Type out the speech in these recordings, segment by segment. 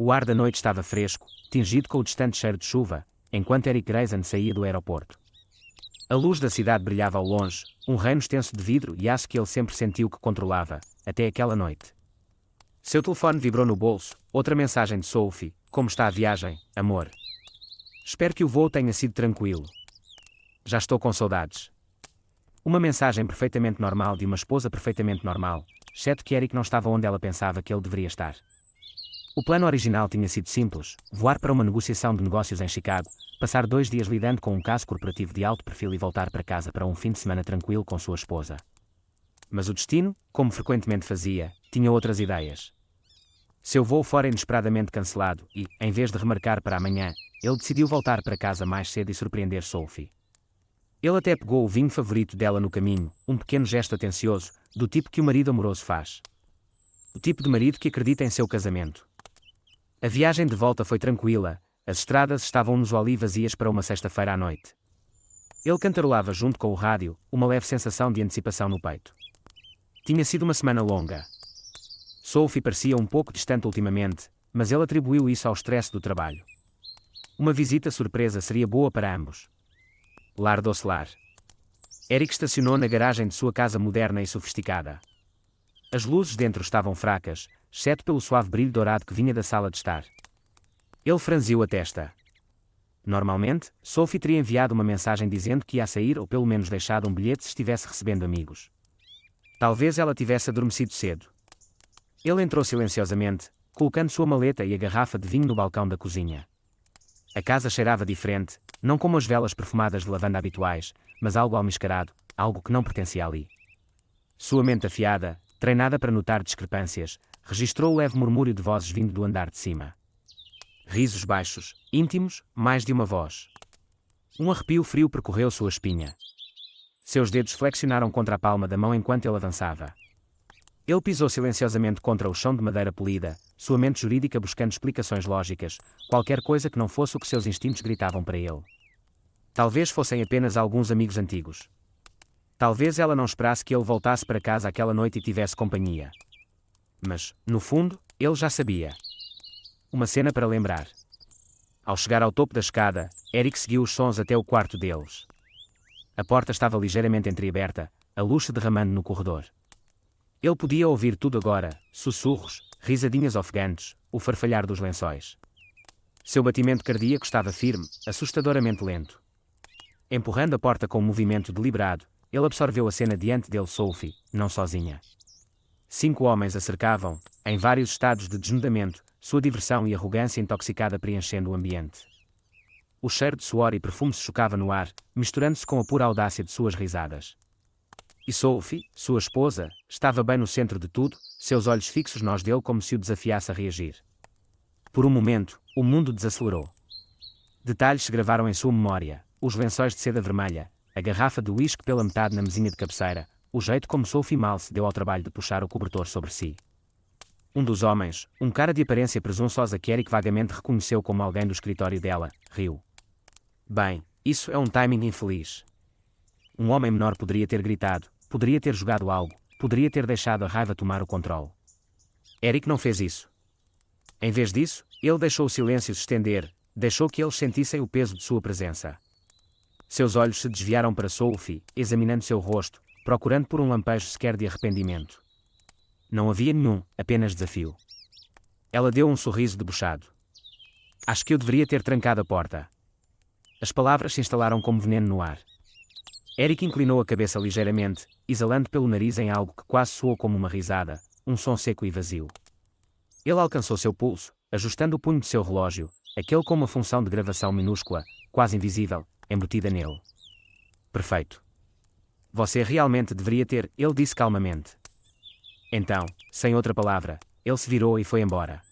O ar da noite estava fresco, tingido com o distante cheiro de chuva, enquanto Erik Grayson saía do aeroporto. A luz da cidade brilhava ao longe, um reino extenso de vidro e aço que ele sempre sentiu que controlava, até aquela noite. Seu telefone vibrou no bolso, outra mensagem de Sophie: como está a viagem, amor? Espero que o voo tenha sido tranquilo. Já estou com saudades. Uma mensagem perfeitamente normal de uma esposa perfeitamente normal, exceto que Erik não estava onde ela pensava que ele deveria estar. O plano original tinha sido simples: voar para uma negociação de negócios em Chicago, passar 2 dias lidando com um caso corporativo de alto perfil e voltar para casa para um fim de semana tranquilo com sua esposa. Mas o destino, como frequentemente fazia, tinha outras ideias. Seu voo fora inesperadamente cancelado e, em vez de remarcar para amanhã, ele decidiu voltar para casa mais cedo e surpreender Sophie. Ele até pegou o vinho favorito dela no caminho, um pequeno gesto atencioso, do tipo que o marido amoroso faz. O tipo de marido que acredita em seu casamento. A viagem de volta foi tranquila, as estradas estavam-nos ali vazias para uma sexta-feira à noite. Ele cantarolava junto com o rádio, uma leve sensação de antecipação no peito. Tinha sido uma semana longa. Sophie parecia um pouco distante ultimamente, mas ele atribuiu isso ao stress do trabalho. Uma visita surpresa seria boa para ambos. Lar doce lar. Erik estacionou na garagem de sua casa moderna e sofisticada. As luzes dentro estavam fracas, exceto pelo suave brilho dourado que vinha da sala de estar. Ele franziu a testa. Normalmente, Sophie teria enviado uma mensagem dizendo que ia sair ou pelo menos deixado um bilhete se estivesse recebendo amigos. Talvez ela tivesse adormecido cedo. Ele entrou silenciosamente, colocando sua maleta e a garrafa de vinho no balcão da cozinha. A casa cheirava diferente, não como as velas perfumadas de lavanda habituais, mas algo almiscarado, algo que não pertencia ali. Sua mente afiada, treinada para notar discrepâncias, registrou o leve murmúrio de vozes vindo do andar de cima. Risos baixos, íntimos, mais de uma voz. Um arrepio frio percorreu sua espinha. Seus dedos flexionaram contra a palma da mão enquanto ele avançava. Ele pisou silenciosamente contra o chão de madeira polida, sua mente jurídica buscando explicações lógicas, qualquer coisa que não fosse o que seus instintos gritavam para ele. Talvez fossem apenas alguns amigos antigos. Talvez ela não esperasse que ele voltasse para casa aquela noite e tivesse companhia. Mas, no fundo, ele já sabia. Uma cena para lembrar. Ao chegar ao topo da escada, Erik seguiu os sons até o quarto deles. A porta estava ligeiramente entreaberta, a luz se derramando no corredor. Ele podia ouvir tudo agora: sussurros, risadinhas ofegantes, o farfalhar dos lençóis. Seu batimento cardíaco estava firme, assustadoramente lento. Empurrando a porta com um movimento deliberado, ele absorveu a cena diante dele. Sophie, não sozinha. 5 homens a cercavam, em vários estados de desnudamento, sua diversão e arrogância intoxicada preenchendo o ambiente. O cheiro de suor e perfume se chocava no ar, misturando-se com a pura audácia de suas risadas. E Sophie, sua esposa, estava bem no centro de tudo, seus olhos fixos nos dele como se o desafiasse a reagir. Por um momento, o mundo desacelerou. Detalhes se gravaram em sua memória: os lençóis de seda vermelha, a garrafa de uísque pela metade na mesinha de cabeceira, o jeito como Sophie mal se deu ao trabalho de puxar o cobertor sobre si. Um dos homens, um cara de aparência presunçosa que Erik vagamente reconheceu como alguém do escritório dela, riu. Bem, isso é um timing infeliz. Um homem menor poderia ter gritado, poderia ter jogado algo, poderia ter deixado a raiva tomar o controle. Erik não fez isso. Em vez disso, ele deixou o silêncio se estender, deixou que eles sentissem o peso de sua presença. Seus olhos se desviaram para Sophie, examinando seu rosto, procurando por um lampejo sequer de arrependimento. Não havia nenhum, apenas desafio. Ela deu um sorriso debochado. Acho que eu deveria ter trancado a porta. As palavras se instalaram como veneno no ar. Erik inclinou a cabeça ligeiramente, exalando pelo nariz em algo que quase soou como uma risada, um som seco e vazio. Ele alcançou seu pulso, ajustando o punho de seu relógio, aquele com uma função de gravação minúscula, quase invisível, embutida nele. Perfeito. Você realmente deveria ter, ele disse calmamente. Então, sem outra palavra, ele se virou e foi embora.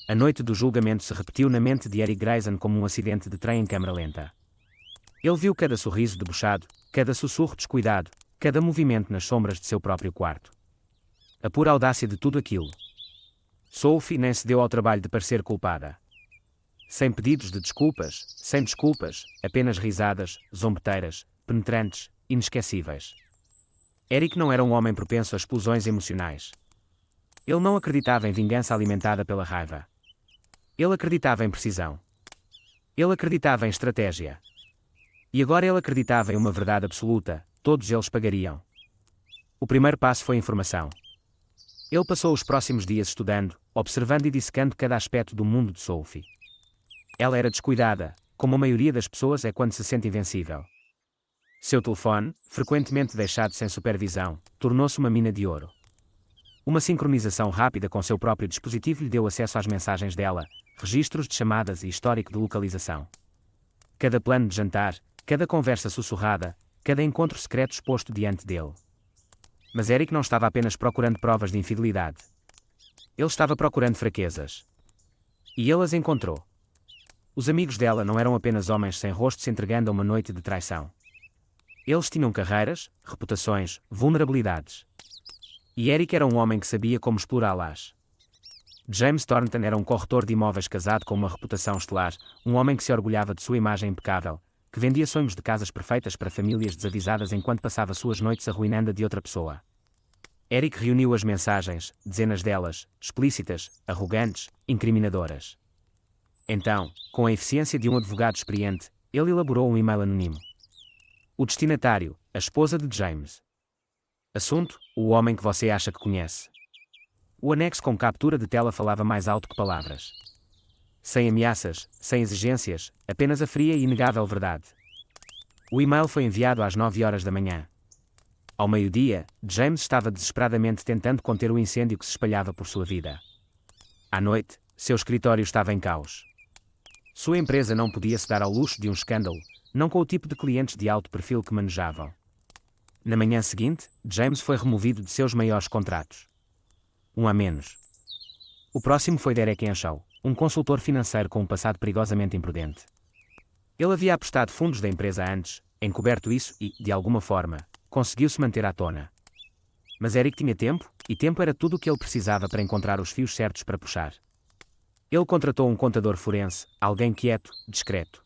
A noite do julgamento se repetiu na mente de Erik Grayson como um acidente de trem em câmara lenta. Ele viu cada sorriso debochado, cada sussurro descuidado, cada movimento nas sombras de seu próprio quarto. A pura audácia de tudo aquilo. Sophie nem se deu ao trabalho de parecer culpada. Sem pedidos de desculpas, sem desculpas, apenas risadas, zombeteiras, penetrantes, inesquecíveis. Erik não era um homem propenso a explosões emocionais. Ele não acreditava em vingança alimentada pela raiva. Ele acreditava em precisão. Ele acreditava em estratégia. E agora ele acreditava em uma verdade absoluta: todos eles pagariam. O primeiro passo foi informação. Ele passou os próximos dias estudando, observando e dissecando cada aspecto do mundo de Sophie. Ela era descuidada, como a maioria das pessoas é quando se sente invencível. Seu telefone, frequentemente deixado sem supervisão, tornou-se uma mina de ouro. Uma sincronização rápida com seu próprio dispositivo lhe deu acesso às mensagens dela, registros de chamadas e histórico de localização. Cada plano de jantar, cada conversa sussurrada, cada encontro secreto exposto diante dele. Mas Eric não estava apenas procurando provas de infidelidade. Ele estava procurando fraquezas. E ele as encontrou. Os amigos dela não eram apenas homens sem rosto se entregando a uma noite de traição. Eles tinham carreiras, reputações, vulnerabilidades. E Eric era um homem que sabia como explorá-las. James Thornton era um corretor de imóveis casado com uma reputação estelar, um homem que se orgulhava de sua imagem impecável, que vendia sonhos de casas perfeitas para famílias desavisadas enquanto passava suas noites arruinando a de outra pessoa. Eric reuniu as mensagens, dezenas delas, explícitas, arrogantes, incriminadoras. Então, com a eficiência de um advogado experiente, ele elaborou um e-mail anônimo. O destinatário, a esposa de James. Assunto: o homem que você acha que conhece. O anexo com captura de tela falava mais alto que palavras. Sem ameaças, sem exigências, apenas a fria e inegável verdade. O e-mail foi enviado às 9 horas da manhã. Ao meio-dia, James estava desesperadamente tentando conter o incêndio que se espalhava por sua vida. À noite, seu escritório estava em caos. Sua empresa não podia se dar ao luxo de um escândalo, não com o tipo de clientes de alto perfil que manejavam. Na manhã seguinte, James foi removido de seus maiores contratos. Um a menos. O próximo foi Derek Henshaw, um consultor financeiro com um passado perigosamente imprudente. Ele havia apostado fundos da empresa antes, encoberto isso e, de alguma forma, conseguiu-se manter à tona. Mas Eric tinha tempo, e tempo era tudo o que ele precisava para encontrar os fios certos para puxar. Ele contratou um contador forense, alguém quieto, discreto.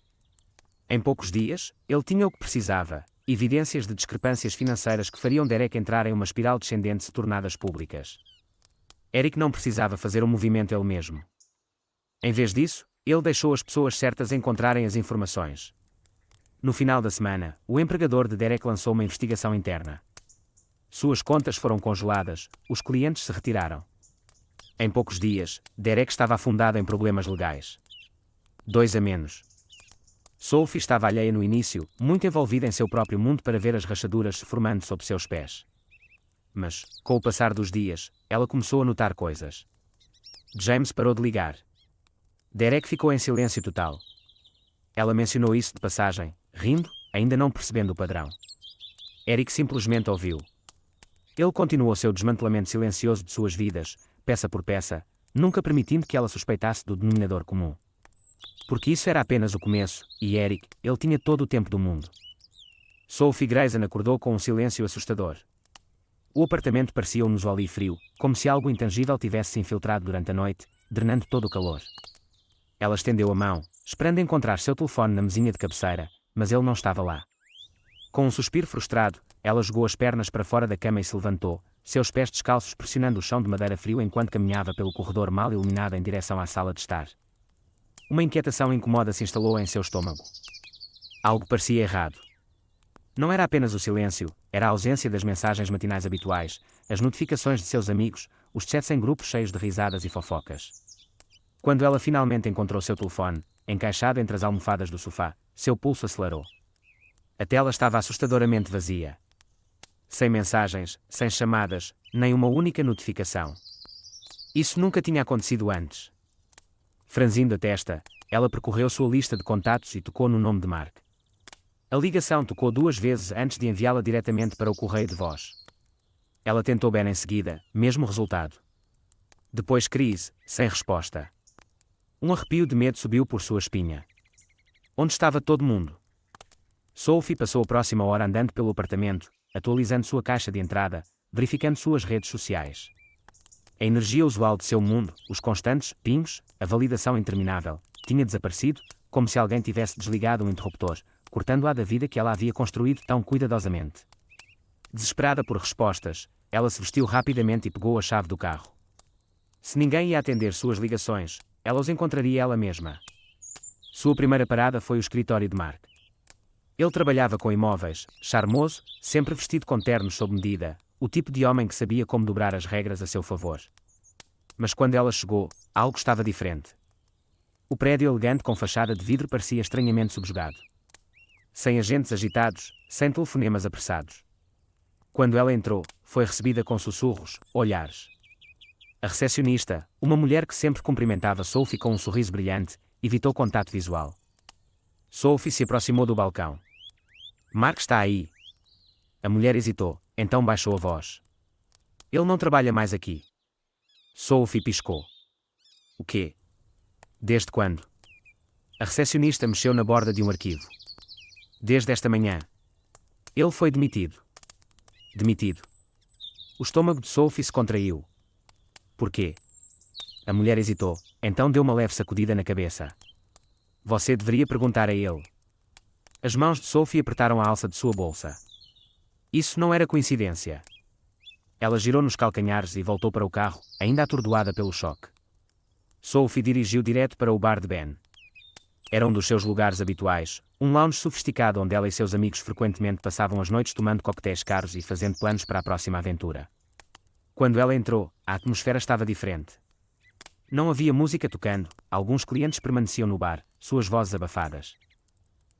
Em poucos dias, ele tinha o que precisava: evidências de discrepâncias financeiras que fariam Derek entrar em uma espiral descendente se tornadas públicas. Eric não precisava fazer o movimento ele mesmo. Em vez disso, ele deixou as pessoas certas encontrarem as informações. No final da semana, o empregador de Derek lançou uma investigação interna. Suas contas foram congeladas, os clientes se retiraram. Em poucos dias, Derek estava afundado em problemas legais. 2 a menos. Sophie estava alheia no início, muito envolvida em seu próprio mundo para ver as rachaduras se formando sob seus pés. Mas, com o passar dos dias, ela começou a notar coisas. James parou de ligar. Derek ficou em silêncio total. Ela mencionou isso de passagem, rindo, ainda não percebendo o padrão. Eric simplesmente ouviu. Ele continuou seu desmantelamento silencioso de suas vidas, peça por peça, nunca permitindo que ela suspeitasse do denominador comum. Porque isso era apenas o começo, e Eric, ele tinha todo o tempo do mundo. Sophie Grayson acordou com um silêncio assustador. O apartamento parecia um inusual e frio, como se algo intangível tivesse se infiltrado durante a noite, drenando todo o calor. Ela estendeu a mão, esperando encontrar seu telefone na mesinha de cabeceira, mas ele não estava lá. Com um suspiro frustrado, ela jogou as pernas para fora da cama e se levantou, seus pés descalços pressionando o chão de madeira frio enquanto caminhava pelo corredor mal iluminado em direção à sala de estar. Uma inquietação incômoda se instalou em seu estômago. Algo parecia errado. Não era apenas o silêncio, era a ausência das mensagens matinais habituais, as notificações de seus amigos, os chats em grupos cheios de risadas e fofocas. Quando ela finalmente encontrou seu telefone, encaixado entre as almofadas do sofá, seu pulso acelerou. A tela estava assustadoramente vazia. Sem mensagens, sem chamadas, nem uma única notificação. Isso nunca tinha acontecido antes. Franzindo a testa, ela percorreu sua lista de contatos e tocou no nome de Mark. A ligação tocou 2 vezes antes de enviá-la diretamente para o correio de voz. Ela tentou bem em seguida, mesmo resultado. Depois Chris, sem resposta. Um arrepio de medo subiu por sua espinha. Onde estava todo mundo? Sophie passou a próxima hora andando pelo apartamento, atualizando sua caixa de entrada, verificando suas redes sociais. A energia usual de seu mundo, os constantes pings, a validação interminável, tinha desaparecido, como se alguém tivesse desligado um interruptor, cortando-a da vida que ela havia construído tão cuidadosamente. Desesperada por respostas, ela se vestiu rapidamente e pegou a chave do carro. Se ninguém ia atender suas ligações, ela os encontraria ela mesma. Sua primeira parada foi o escritório de Mark. Ele trabalhava com imóveis, charmoso, sempre vestido com ternos sob medida, o tipo de homem que sabia como dobrar as regras a seu favor. Mas quando ela chegou, algo estava diferente. O prédio elegante com fachada de vidro parecia estranhamente subjugado. Sem agentes agitados, sem telefonemas apressados. Quando ela entrou, foi recebida com sussurros, olhares. A recepcionista, uma mulher que sempre cumprimentava Sophie com um sorriso brilhante, evitou contato visual. Sophie se aproximou do balcão. Mark está aí. A mulher hesitou, então baixou a voz. Ele não trabalha mais aqui. Sophie piscou. O quê? Desde quando? A recepcionista mexeu na borda de um arquivo. Desde esta manhã. Ele foi demitido. Demitido. O estômago de Sophie se contraiu. Por quê? A mulher hesitou, então deu uma leve sacudida na cabeça. Você deveria perguntar a ele. As mãos de Sophie apertaram a alça de sua bolsa. Isso não era coincidência. Ela girou nos calcanhares e voltou para o carro, ainda atordoada pelo choque. Sophie dirigiu direto para o bar de Ben. Era um dos seus lugares habituais, um lounge sofisticado onde ela e seus amigos frequentemente passavam as noites tomando coquetéis caros e fazendo planos para a próxima aventura. Quando ela entrou, a atmosfera estava diferente. Não havia música tocando, alguns clientes permaneciam no bar, suas vozes abafadas.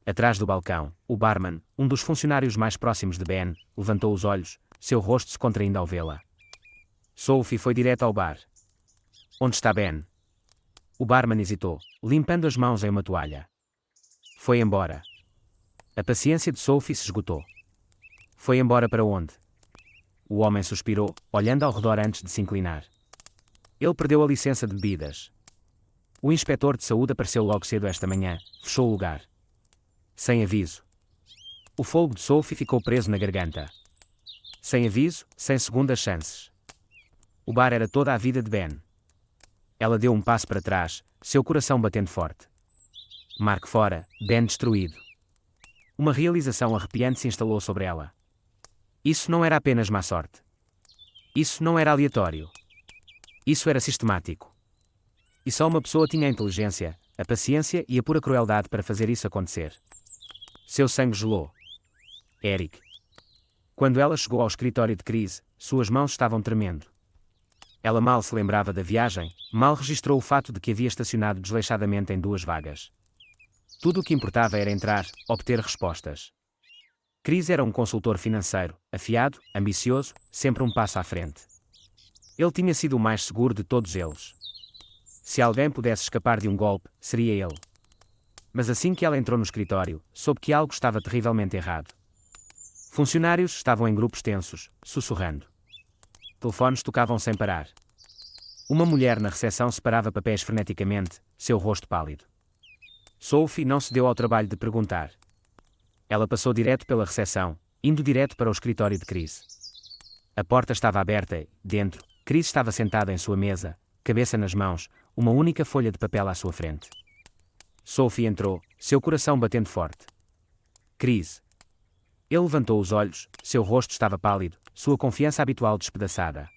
Atrás do balcão, o barman, um dos funcionários mais próximos de Ben, levantou os olhos, seu rosto se contraindo ao vê-la. Sophie foi direto ao bar. Onde está Ben? O barman hesitou, limpando as mãos em uma toalha. Foi embora. A paciência de Sophie se esgotou. Foi embora para onde? O homem suspirou, olhando ao redor antes de se inclinar. Ele perdeu a licença de bebidas. O inspetor de saúde apareceu logo cedo esta manhã, fechou o lugar. Sem aviso. O fôlego de Sophie ficou preso na garganta. Sem aviso, sem segundas chances. O bar era toda a vida de Ben. Ela deu um passo para trás, seu coração batendo forte. Mark fora, Ben destruído. Uma realização arrepiante se instalou sobre ela. Isso não era apenas má sorte. Isso não era aleatório. Isso era sistemático. E só uma pessoa tinha a inteligência, a paciência e a pura crueldade para fazer isso acontecer. Seu sangue gelou. Eric. Quando ela chegou ao escritório de Chris, suas mãos estavam tremendo. Ela mal se lembrava da viagem, mal registrou o fato de que havia estacionado desleixadamente em 2 vagas. Tudo o que importava era entrar, obter respostas. Chris era um consultor financeiro, afiado, ambicioso, sempre um passo à frente. Ele tinha sido o mais seguro de todos eles. Se alguém pudesse escapar de um golpe, seria ele. Mas assim que ela entrou no escritório, soube que algo estava terrivelmente errado. Funcionários estavam em grupos tensos, sussurrando. Telefones tocavam sem parar. Uma mulher na recepção separava papéis freneticamente, seu rosto pálido. Sophie não se deu ao trabalho de perguntar. Ela passou direto pela recepção, indo direto para o escritório de Chris. A porta estava aberta e, dentro, Chris estava sentado em sua mesa, cabeça nas mãos, uma única folha de papel à sua frente. Sophie entrou, seu coração batendo forte. Chris. Ele levantou os olhos, seu rosto estava pálido, sua confiança habitual despedaçada.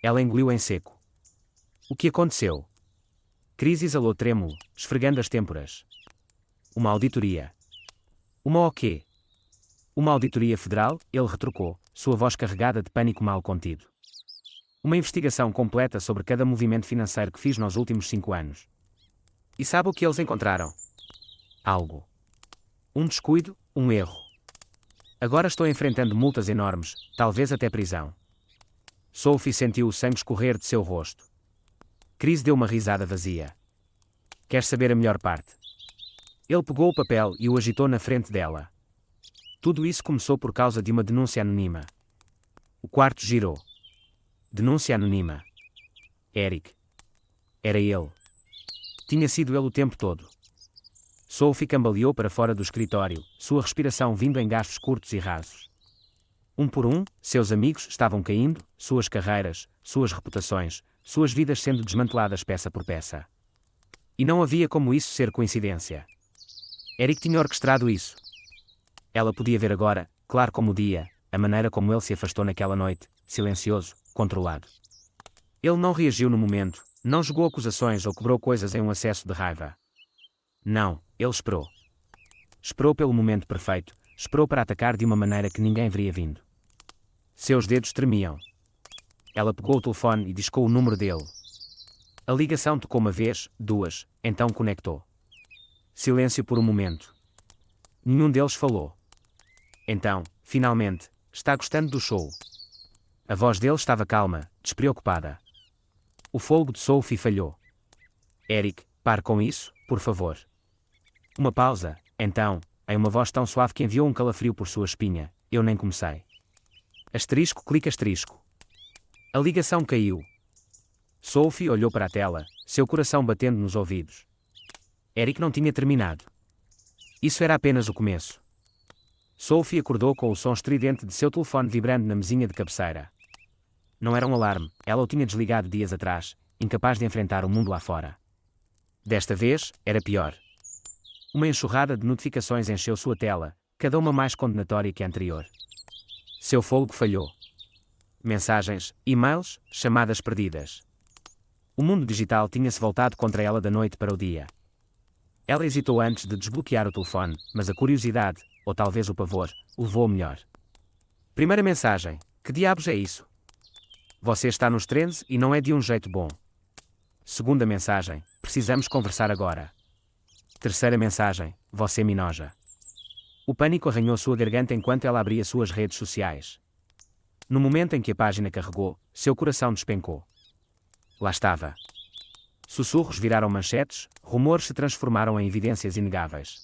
Ela engoliu em seco. O que aconteceu? Chris exalou trêmulo, esfregando as têmporas. Uma auditoria. Uma o quê? Uma auditoria federal, ele retrucou, sua voz carregada de pânico mal contido. Uma investigação completa sobre cada movimento financeiro que fiz nos últimos 5 anos. E sabe o que eles encontraram? Algo. Um descuido, um erro. Agora estou enfrentando multas enormes, talvez até prisão. Sophie sentiu o sangue escorrer de seu rosto. Chris deu uma risada vazia. Quer saber a melhor parte? Ele pegou o papel e o agitou na frente dela. Tudo isso começou por causa de uma denúncia anônima. O quarto girou. Denúncia anônima. Eric. Era ele. Tinha sido ele o tempo todo. Sophie cambaleou para fora do escritório, sua respiração vindo em gastos curtos e rasos. Um por um, seus amigos estavam caindo, suas carreiras, suas reputações, suas vidas sendo desmanteladas peça por peça. E não havia como isso ser coincidência. Eric tinha orquestrado isso. Ela podia ver agora, claro como o dia, a maneira como ele se afastou naquela noite, silencioso, controlado. Ele não reagiu no momento, Não jogou acusações ou quebrou coisas em um acesso de raiva. Não, ele esperou. Esperou pelo momento perfeito, esperou para atacar de uma maneira que ninguém veria vindo. Seus dedos tremiam. Ela pegou o telefone e discou o número dele. A ligação tocou uma vez, duas, então conectou. Silêncio por um momento. Nenhum deles falou. Então, finalmente, está gostando do show? A voz dele estava calma, despreocupada. O fôlego de Sophie falhou. Eric, pare com isso, por favor. Uma pausa, então, em uma voz tão suave que enviou um calafrio por sua espinha. Eu nem comecei. Asterisco clica asterisco. A ligação caiu. Sophie olhou para a tela, seu coração batendo nos ouvidos. Eric não tinha terminado. Isso era apenas o começo. Sophie acordou com o som estridente de seu telefone vibrando na mesinha de cabeceira. Não era um alarme, ela o tinha desligado dias atrás, incapaz de enfrentar o mundo lá fora. Desta vez, era pior. Uma enxurrada de notificações encheu sua tela, cada uma mais condenatória que a anterior. Seu fôlego falhou. Mensagens, e-mails, chamadas perdidas. O mundo digital tinha-se voltado contra ela da noite para o dia. Ela hesitou antes de desbloquear o telefone, mas a curiosidade, ou talvez o pavor, o levou melhor. Primeira mensagem: que diabos é isso? Você está nos trends e não é de um jeito bom. Segunda mensagem: precisamos conversar agora. Terceira mensagem: você me noja. O pânico arranhou sua garganta enquanto ela abria suas redes sociais. No momento em que a página carregou, seu coração despencou. Lá estava. Sussurros viraram manchetes, rumores se transformaram em evidências inegáveis.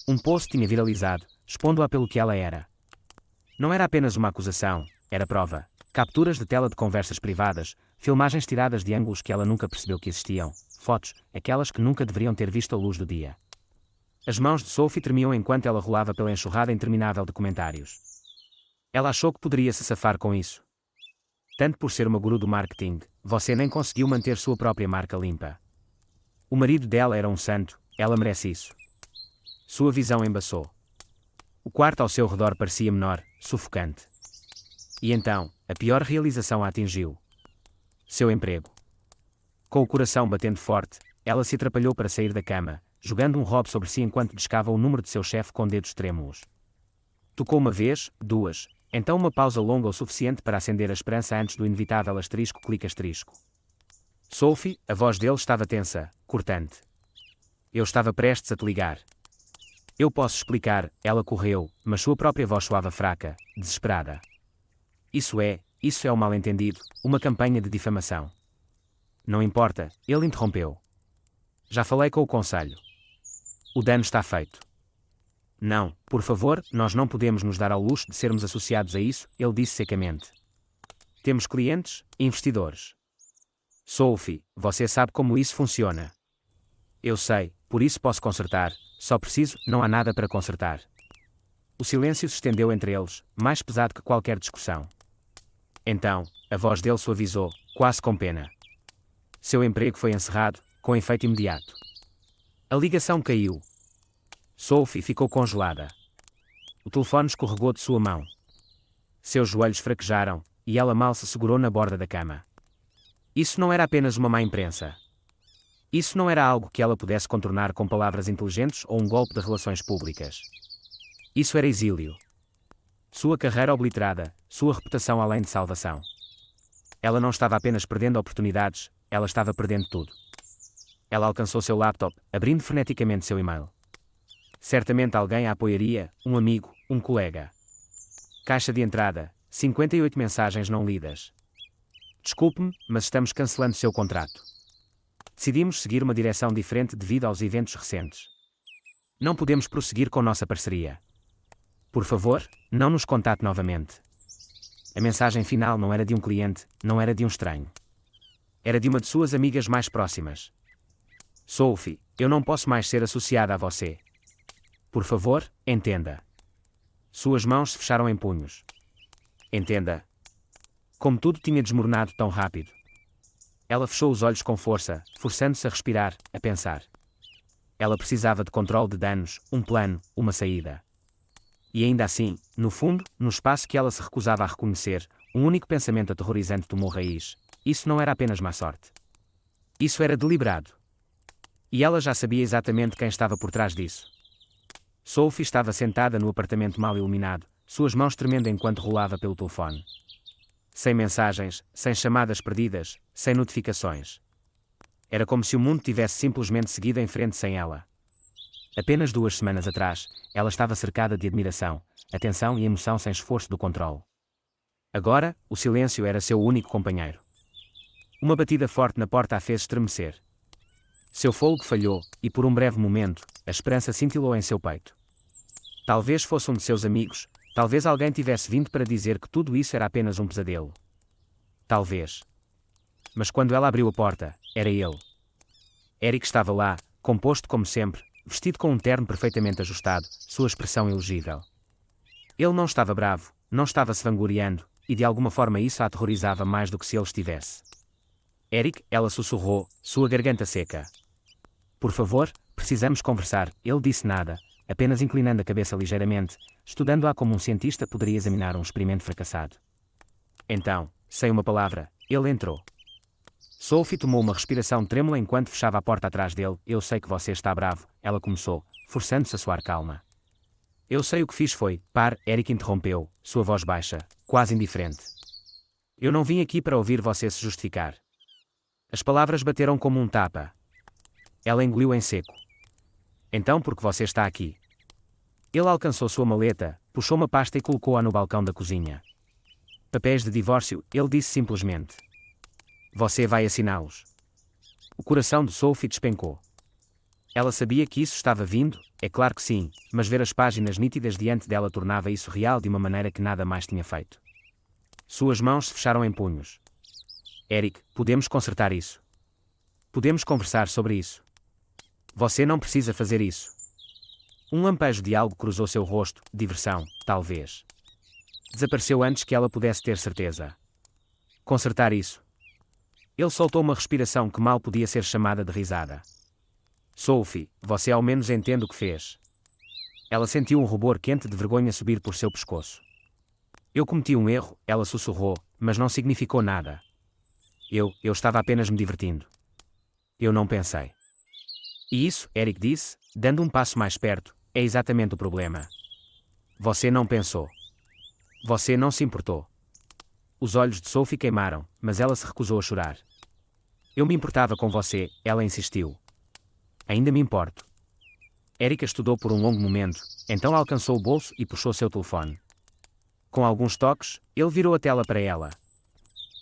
Um post tinha viralizado, expondo-a pelo que ela era. Não era apenas uma acusação, era prova. Capturas de tela de conversas privadas, filmagens tiradas de ângulos que ela nunca percebeu que existiam, fotos, aquelas que nunca deveriam ter visto a luz do dia. As mãos de Sophie tremiam enquanto ela rolava pela enxurrada interminável de comentários. Ela achou que poderia se safar com isso. Tanto por ser uma guru do marketing, você nem conseguiu manter sua própria marca limpa. O marido dela era um santo, ela merece isso. Sua visão embaçou. O quarto ao seu redor parecia menor, sufocante. E então, a pior realização a atingiu. Seu emprego. Com o coração batendo forte, ela se atrapalhou para sair da cama, jogando um robe sobre si enquanto discava o número de seu chefe com dedos trêmulos. Tocou uma vez, duas, então uma pausa longa o suficiente para acender a esperança antes do inevitável asterisco clica asterisco. Sophie, a voz dele estava tensa, cortante. Eu estava prestes a te ligar. Eu posso explicar, ela correu, mas sua própria voz soava fraca, desesperada. Isso é um mal-entendido, uma campanha de difamação. Não importa, ele interrompeu. Já falei com o conselho. O dano está feito. Não, por favor, nós não podemos nos dar ao luxo de sermos associados a isso, ele disse secamente. Temos clientes, investidores. Sophie, você sabe como isso funciona. Eu sei, por isso posso consertar, só preciso, não há nada para consertar. O silêncio se estendeu entre eles, mais pesado que qualquer discussão. Então, a voz dele suavizou, quase com pena. Seu emprego foi encerrado, com efeito imediato. A ligação caiu. Sophie ficou congelada. O telefone escorregou de sua mão. Seus joelhos fraquejaram, e ela mal se segurou na borda da cama. Isso não era apenas uma má imprensa. Isso não era algo que ela pudesse contornar com palavras inteligentes ou um golpe de relações públicas. Isso era exílio. Sua carreira obliterada, sua reputação além de salvação. Ela não estava apenas perdendo oportunidades, ela estava perdendo tudo. Ela alcançou seu laptop, abrindo freneticamente seu e-mail. Certamente alguém a apoiaria, um amigo, um colega. Caixa de entrada, 58 mensagens não lidas. Desculpe-me, mas estamos cancelando seu contrato. Decidimos seguir uma direção diferente devido aos eventos recentes. Não podemos prosseguir com nossa parceria. Por favor, não nos contate novamente. A mensagem final não era de um cliente, não era de um estranho. Era de uma de suas amigas mais próximas. Sophie, eu não posso mais ser associada a você. Por favor, entenda. Suas mãos se fecharam em punhos. Entenda. Como tudo tinha desmoronado tão rápido. Ela fechou os olhos com força, forçando-se a respirar, a pensar. Ela precisava de controle de danos, um plano, uma saída. E ainda assim, no fundo, no espaço que ela se recusava a reconhecer, um único pensamento aterrorizante tomou raiz. Isso não era apenas má sorte. Isso era deliberado. E ela já sabia exatamente quem estava por trás disso. Sophie estava sentada no apartamento mal iluminado, suas mãos tremendo enquanto rolava pelo telefone. Sem mensagens, sem chamadas perdidas, sem notificações. Era como se o mundo tivesse simplesmente seguido em frente sem ela. Apenas 2 semanas atrás, ela estava cercada de admiração, atenção e emoção sem esforço do controle. Agora, o silêncio era seu único companheiro. Uma batida forte na porta a fez estremecer. Seu fôlego falhou, e por um breve momento, a esperança cintilou em seu peito. Talvez fosse um de seus amigos, talvez alguém tivesse vindo para dizer que tudo isso era apenas um pesadelo. Talvez. Mas quando ela abriu a porta, era ele. Eric estava lá, composto como sempre, vestido com um terno perfeitamente ajustado, sua expressão elegível. Ele não estava bravo, não estava se vangloriando, e de alguma forma isso a aterrorizava mais do que se ele estivesse. Eric, ela sussurrou, sua garganta seca. Por favor, precisamos conversar, ele disse nada, apenas inclinando a cabeça ligeiramente, estudando-a como um cientista poderia examinar um experimento fracassado. Então, sem uma palavra, ele entrou. Sophie tomou uma respiração trêmula enquanto fechava a porta atrás dele. Eu sei que você está bravo, ela começou, forçando-se a soar calma. Eu sei o que fiz foi, Eric interrompeu, sua voz baixa, quase indiferente. Eu não vim aqui para ouvir você se justificar. As palavras bateram como um tapa. Ela engoliu em seco. Então por que você está aqui? Ele alcançou sua maleta, puxou uma pasta e colocou-a no balcão da cozinha. Papéis de divórcio, ele disse simplesmente. Você vai assiná-los. O coração de Sophie despencou. Ela sabia que isso estava vindo, é claro que sim, mas ver as páginas nítidas diante dela tornava isso real de uma maneira que nada mais tinha feito. Suas mãos se fecharam em punhos. Eric, podemos consertar isso. Podemos conversar sobre isso. Você não precisa fazer isso. Um lampejo de algo cruzou seu rosto, diversão, talvez. Desapareceu antes que ela pudesse ter certeza. Consertar isso. Ele soltou uma respiração que mal podia ser chamada de risada. Sophie, você ao menos entende o que fez. Ela sentiu um rubor quente de vergonha subir por seu pescoço. Eu cometi um erro, ela sussurrou, mas não significou nada. Eu estava apenas me divertindo. Eu não pensei. E isso, Eric disse, dando um passo mais perto, é exatamente o problema. Você não pensou. Você não se importou. Os olhos de Sophie queimaram, mas ela se recusou a chorar. Eu me importava com você, ela insistiu. Ainda me importo. Erika estudou por um longo momento, então alcançou o bolso e puxou seu telefone. Com alguns toques, ele virou a tela para ela.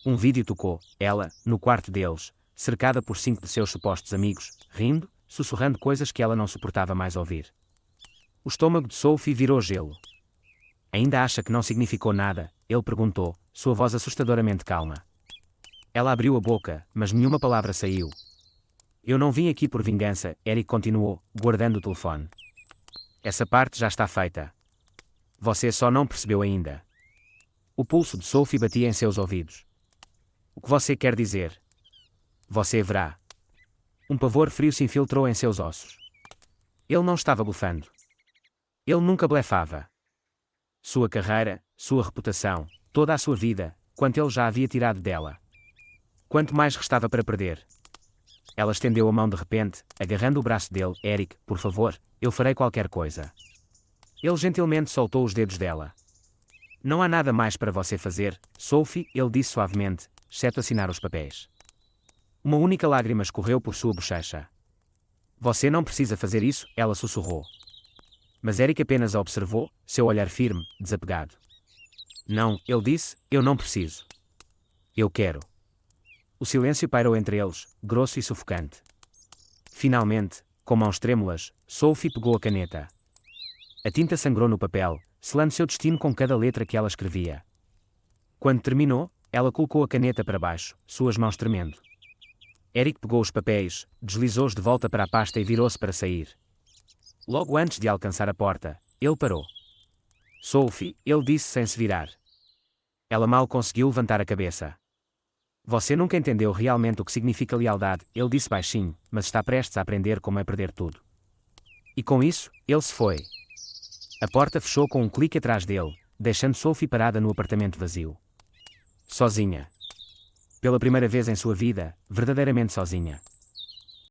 Um vídeo tocou, ela, no quarto deles, cercada por 5 de seus supostos amigos, rindo, sussurrando coisas que ela não suportava mais ouvir. O estômago de Sophie virou gelo. Ainda acha que não significou nada? Ele perguntou, sua voz assustadoramente calma. Ela abriu a boca, mas nenhuma palavra saiu. Eu não vim aqui por vingança, Eric continuou, guardando o telefone. Essa parte já está feita. Você só não percebeu ainda. O pulso de Sophie batia em seus ouvidos. O que você quer dizer? Você verá. Um pavor frio se infiltrou em seus ossos. Ele não estava blefando. Ele nunca blefava. Sua carreira, sua reputação, toda a sua vida, quanto ele já havia tirado dela. Quanto mais restava para perder? Ela estendeu a mão de repente, agarrando o braço dele. Eric, por favor, eu farei qualquer coisa. Ele gentilmente soltou os dedos dela. Não há nada mais para você fazer, Sophie, ele disse suavemente, exceto assinar os papéis. Uma única lágrima escorreu por sua bochecha. Você não precisa fazer isso, ela sussurrou. Mas Eric apenas a observou, seu olhar firme, desapegado. Não, ele disse, eu não preciso. Eu quero. O silêncio pairou entre eles, grosso e sufocante. Finalmente, com mãos trêmulas, Sophie pegou a caneta. A tinta sangrou no papel, selando seu destino com cada letra que ela escrevia. Quando terminou, ela colocou a caneta para baixo, suas mãos tremendo. Eric pegou os papéis, deslizou-os de volta para a pasta e virou-se para sair. Logo antes de alcançar a porta, ele parou. Sophie, ele disse sem se virar. Ela mal conseguiu levantar a cabeça. Você nunca entendeu realmente o que significa lealdade, ele disse baixinho, mas está prestes a aprender como é perder tudo. E com isso, ele se foi. A porta fechou com um clique atrás dele, deixando Sophie parada no apartamento vazio. Sozinha. Pela primeira vez em sua vida, verdadeiramente sozinha.